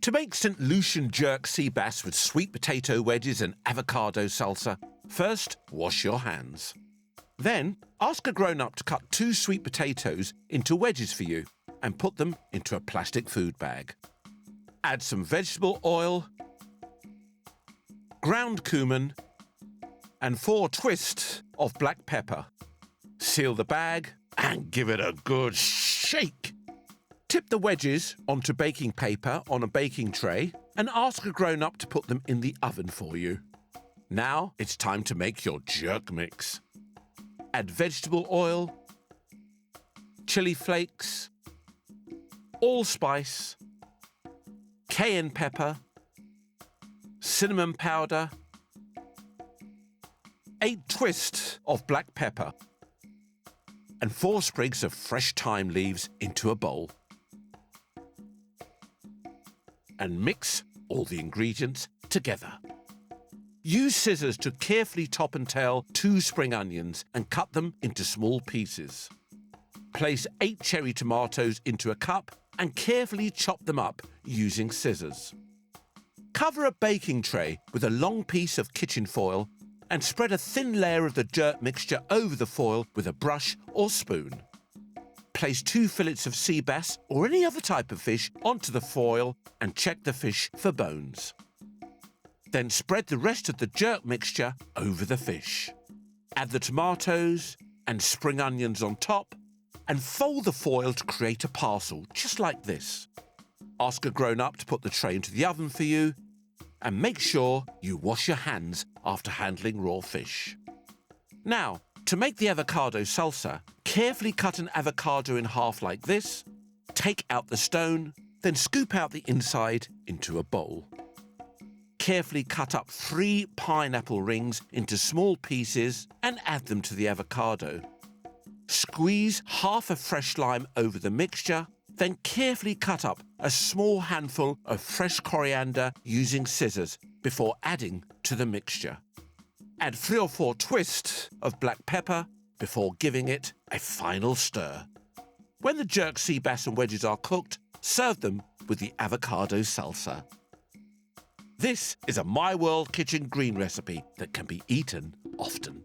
To make St. Lucian jerk sea bass with sweet potato wedges and avocado salsa, first wash your hands. Then ask a grown-up to cut 2 sweet potatoes into wedges for you and put them into a plastic food bag. Add some vegetable oil, ground cumin, and 4 twists of black pepper. Seal the bag and give it a good shake. Tip the wedges onto baking paper on a baking tray and ask a grown-up to put them in the oven for you. Now it's time to make your jerk mix. Add vegetable oil, chili flakes, allspice, cayenne pepper, cinnamon powder, 8 twists of black pepper, and 4 sprigs of fresh thyme leaves into a bowl. And mix all the ingredients together. Use scissors to carefully top and tail 2 spring onions and cut them into small pieces. Place 8 cherry tomatoes into a cup and carefully chop them up using scissors. Cover a baking tray with a long piece of kitchen foil and spread a thin layer of the jerk mixture over the foil with a brush or spoon. Place 2 fillets of sea bass or any other type of fish onto the foil and check the fish for bones. Then spread the rest of the jerk mixture over the fish. Add the tomatoes and spring onions on top and fold the foil to create a parcel, just like this. Ask a grown-up to put the tray into the oven for you and make sure you wash your hands after handling raw fish. Now, to make the avocado salsa, carefully cut an avocado in half like this, take out the stone, then scoop out the inside into a bowl. Carefully cut up 3 pineapple rings into small pieces and add them to the avocado. Squeeze half a fresh lime over the mixture, then carefully cut up a small handful of fresh coriander using scissors before adding to the mixture. Add 3 or 4 twists of black pepper before giving it a final stir. When the jerk sea bass and wedges are cooked, serve them with the avocado salsa. This is a My World Kitchen green recipe that can be eaten often.